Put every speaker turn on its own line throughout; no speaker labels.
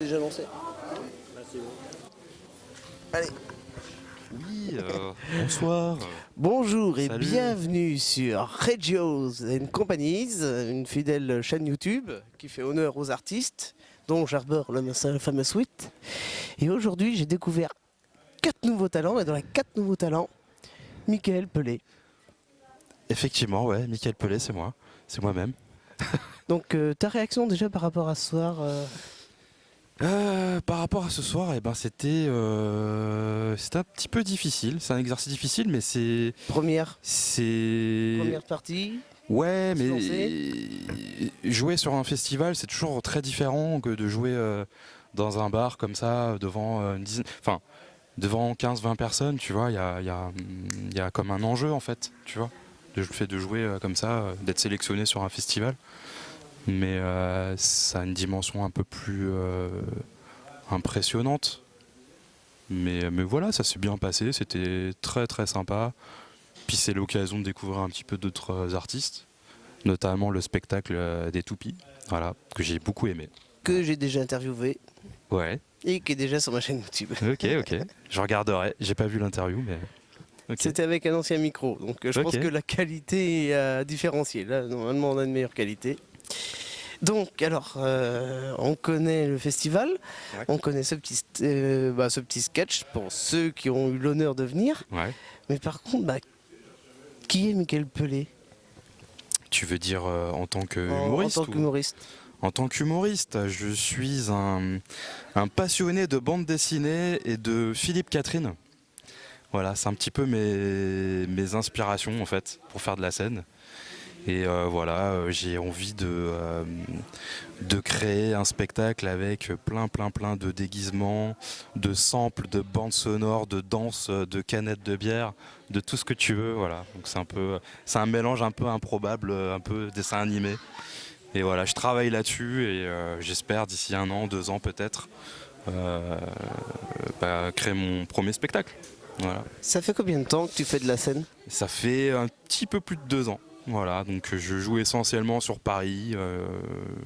Déjà lancé. Allez.
Oui, bonsoir.
Bonjour et
Salut.
bienvenue sur Regios and Companies, une fidèle chaîne YouTube qui fait honneur aux artistes, dont j'arbore le fameux suite. Et aujourd'hui, j'ai découvert 4 nouveaux talents, et dans les 4 nouveaux talents, Michael Pelé.
Effectivement, ouais, Michael Pelé, c'est moi. C'est moi-même.
Donc, ta réaction déjà par rapport à ce soir
Par rapport à ce soir, c'était un petit peu difficile. C'est un exercice difficile, mais
première
c'est
partie.
ouais,
se
mais
lancer.
jouer sur un festival, c'est toujours très différent que de jouer dans un bar comme ça devant une dizaine, enfin devant 15-20 personnes. Tu vois, il y a comme un enjeu en fait. Tu vois, le fait de jouer comme ça, d'être sélectionné sur un festival. Mais ça a une dimension un peu plus impressionnante. Mais voilà, ça s'est bien passé, c'était très très sympa. Puis c'est l'occasion de découvrir un petit peu d'autres artistes, notamment le spectacle des Toupies, voilà, que j'ai beaucoup aimé.
Que j'ai déjà interviewé
Ouais,
et qui est déjà sur ma chaîne YouTube.
ok, je regarderai, j'ai pas vu l'interview, mais ok.
C'était avec un ancien micro, donc je pense
Ok.
que la qualité est différenciée. Là, normalement, on a une meilleure qualité. Donc, alors, on connaît le festival,
Ouais.
on connaît ce petit sketch pour ceux qui ont eu l'honneur de venir.
Ouais.
Mais par contre, qui est Michael Pelé
Tu veux dire en tant
en
qu'humoriste
tant qu'humoriste?
En tant qu'humoriste, je suis un passionné de bande dessinée et de Philippe Catherine. Voilà, c'est un petit peu mes inspirations en fait pour faire de la scène. Et voilà, j'ai envie de créer un spectacle avec plein de déguisements, de samples, de bandes sonores, de danse, de canettes de bière, de tout ce que tu veux. Voilà, donc c'est un mélange un peu improbable, un peu dessin animé. Et voilà, je travaille là-dessus et j'espère d'ici 1 an, 2 ans peut-être, euh, créer mon premier spectacle. Voilà.
Ça fait combien de temps que tu fais de la scène?
Ça fait un petit peu plus de 2 ans. Voilà, donc je joue essentiellement sur Paris.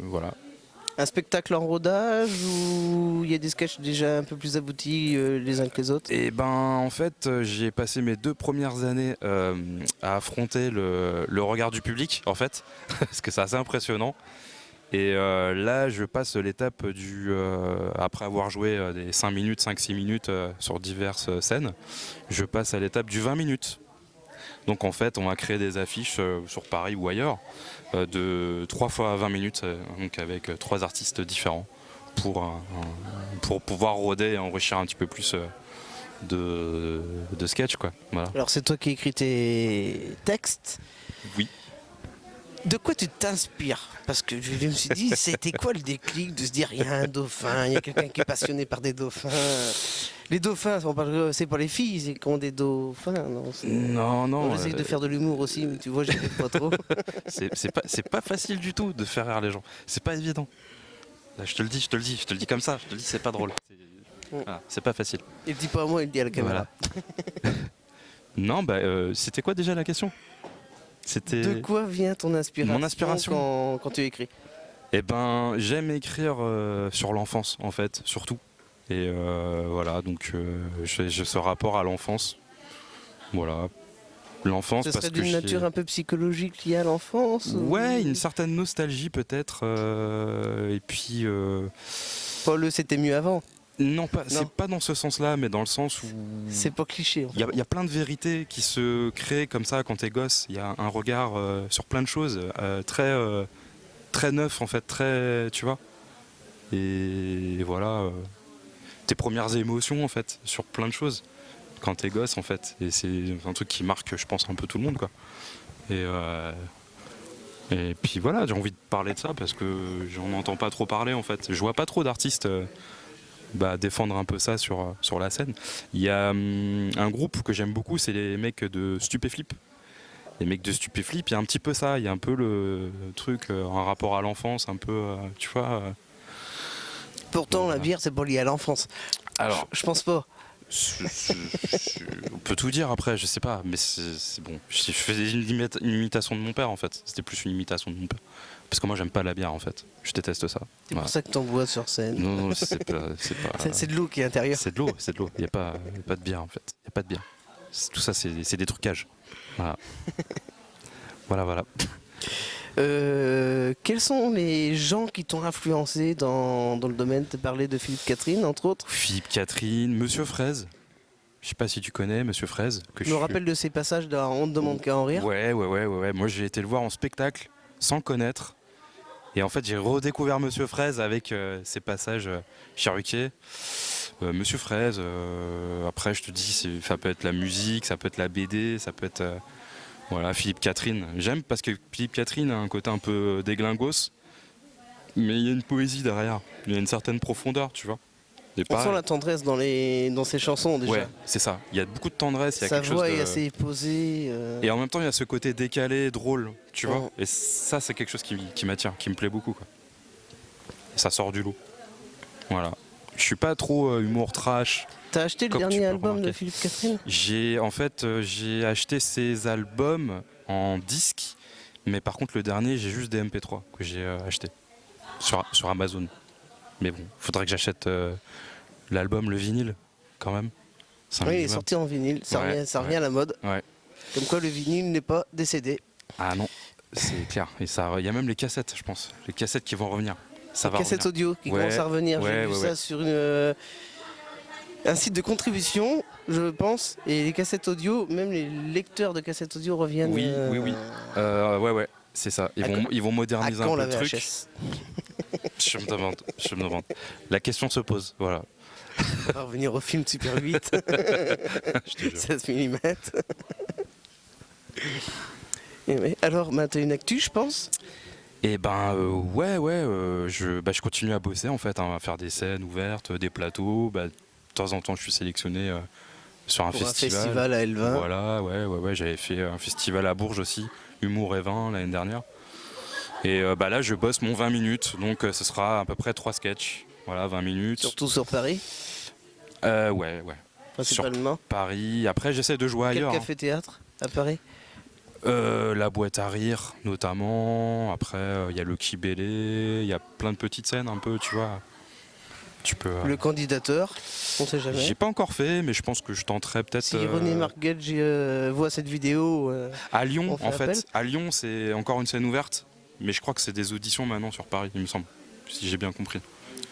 Voilà.
Un spectacle en rodage ou il y a des sketchs déjà un peu plus aboutis les uns que les autres?
Et ben en fait, j'ai passé mes 2 premières années à affronter le regard du public en fait, parce que c'est assez impressionnant. Et là, je passe l'étape après avoir joué des 5 minutes, 5-6 minutes sur diverses scènes, je passe à l'étape du 20 minutes. Donc en fait, on va créer des affiches sur Paris ou ailleurs de 3 fois 20 minutes, donc avec 3 artistes différents pour pouvoir rôder et enrichir un petit peu plus de sketch, quoi. Voilà.
Alors, c'est toi qui écris tes textes.
Oui.
De quoi tu t'inspires? Parce que je me suis dit, c'était quoi le déclic de se dire, il y a un dauphin, il y a quelqu'un qui est passionné par des dauphins. Les dauphins, c'est pas les filles, c'est qu'on des dauphins. Non,
Non.
j'essaye de faire de l'humour aussi, mais tu vois, j'y arrive pas trop.
C'est pas facile du tout de faire rire les gens. C'est pas évident. Là, je te le dis comme ça. Je te le dis, c'est pas drôle. Voilà, c'est pas facile.
Il le dit pas à moi, il le dit à la caméra.
Voilà. Non, c'était quoi déjà la question? C'était.
De quoi vient ton inspiration,
Mon inspiration
quand tu écris?
Eh ben, j'aime écrire sur l'enfance, en fait, surtout. Et voilà, donc j'ai ce rapport à l'enfance. Voilà. L'enfance
Ce
parce
serait
que
d'une nature un peu psychologique liée à l'enfance?
Ouais, une certaine nostalgie peut-être. Et puis.
Paul, c'était mieux avant.
Non, c'est
Non.
pas dans ce sens-là, mais dans le sens où.
C'est pas cliché. En fait.
Il y a plein de vérités qui se créent comme ça quand t'es gosse. Il y a un regard sur plein de choses très neuf en fait, très. Tu vois. Et voilà. Tes premières émotions en fait, sur plein de choses. Quand t'es gosse en fait. Et c'est un truc qui marque, je pense, un peu tout le monde quoi. Et puis voilà, j'ai envie de parler de ça parce que j'en entends pas trop parler en fait. Je vois pas trop d'artistes défendre un peu ça sur la scène. Il y a un groupe que j'aime beaucoup, c'est les mecs de Stupéflip. Les mecs de Stupéflip, il y a un petit peu ça, il y a un peu le truc, un rapport à l'enfance, un peu, tu vois.
Pourtant,
Voilà.
la bière, c'est pas lié à l'enfance.
Alors,
Je pense pas.
On peut tout dire après, je sais pas, mais c'est bon. Je faisais une imitation de mon père en fait. C'était plus une imitation de mon père. Parce que moi j'aime pas la bière en fait. Je déteste ça.
C'est
Voilà.
pour ça que t'en bois sur scène.
Non, c'est pas.
C'est de l'eau qui est intérieure.
C'est de l'eau, c'est de l'eau. Il n'y a pas de bière en fait. Il n'y a pas de bière. Tout ça, c'est des trucages. Voilà. Voilà.
Quels sont les gens qui t'ont influencé dans le domaine? Tu parlais de Philippe Catherine, entre autres.
Philippe Catherine, Monsieur Fraise. Je sais pas si tu connais Monsieur Fraise.
Je me rappelle de ces passages dans On ne demande qu'à en rire.
Ouais. Moi j'ai été le voir en spectacle sans le connaître. Et en fait j'ai redécouvert Monsieur Fraise avec ces passages chez Ruquier. Monsieur Fraise, après je te dis, ça peut être la musique, ça peut être la BD, ça peut être... voilà, Philippe Catherine. J'aime parce que Philippe Catherine a un côté un peu déglingos, mais il y a une poésie derrière. Il y a une certaine profondeur, tu vois. Et
On sent la tendresse dans ses chansons déjà.
Ouais, c'est ça. Il y a beaucoup de tendresse. Il y a
Sa
quelque
voix
chose
est assez posée.
Et en même temps, il y a ce côté décalé, drôle, tu vois.
Oh.
Et ça, c'est quelque chose qui m'attire, qui me plaît beaucoup, quoi. Et ça sort du lot. Voilà. Je suis pas trop humour trash.
T'as acheté le
Comme tu
dernier
peux
album
remarquer.
de Philippe Catherine?
J'ai acheté ses albums en disque, mais par contre le dernier j'ai juste des MP3 que j'ai acheté sur Amazon. Mais bon, faudrait que j'achète l'album, le vinyle quand même. C'est un
Oui, il est
minimum.
sorti en vinyle, ça
Ouais,
revient à la mode.
Ouais.
Comme quoi le vinyle n'est pas décédé.
Ah non, c'est clair. Et ça, il y a même les cassettes, je pense. Les cassettes qui vont revenir. Ça va
Cassettes
revenir.
audio qui
Ouais,
commencent à revenir. J'ai
ouais,
vu
ouais,
ça
ouais.
sur un site de contribution, je pense. Et les cassettes audio, même les lecteurs de cassettes audio reviennent.
Oui. Ouais, c'est ça. Ils vont
À
moderniser
quand
un peu
la
le truc.
VHS?
Je me demande. La question se pose, voilà.
On va revenir au film Super 8,
Je te jure.
16 mm. Alors, bah, t'as une actu, je pense.
Et ben je continue à bosser en fait, hein, à faire des scènes ouvertes, des plateaux. De temps en temps, je suis sélectionné sur un
Pour
festival.
un festival à L20.
Voilà, ouais. J'avais fait un festival à Bourges aussi, Humour et vin l'année dernière. Et là, je bosse mon 20 minutes, donc ce sera à peu près 3 sketchs. Voilà, 20 minutes.
Surtout sur Paris,
Ouais.
principalement.
Paris. Après, j'essaie de jouer
Quel
ailleurs.
café-théâtre à Paris?
La boîte à rire, notamment. Après, il y a le Kibélé. Il y a plein de petites scènes un peu, tu vois. Tu peux.
Le candidateur, on sait jamais.
J'ai pas encore fait, mais je pense que je tenterai peut-être.
Si René Marguedge voit cette vidéo,
À Lyon,
on fait
en fait.
appel.
À Lyon, c'est encore une scène ouverte, mais je crois que c'est des auditions maintenant sur Paris, il me semble, si j'ai bien compris.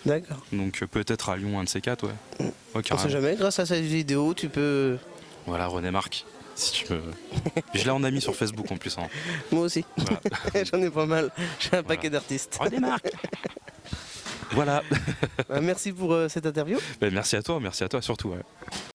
d'accord.
Donc peut-être à Lyon, un de ces quatre, ouais. Ouais,
On sait
carrément.
jamais, grâce à cette vidéo, tu peux.
Voilà, René Marc. Si tu veux. Je l'ai en ami sur Facebook en plus. Hein.
Moi aussi,
Voilà.
j'en ai pas mal. J'ai un
Voilà.
paquet d'artistes.
René Marc. Voilà.
Merci pour cette interview.
Merci à toi surtout. Ouais.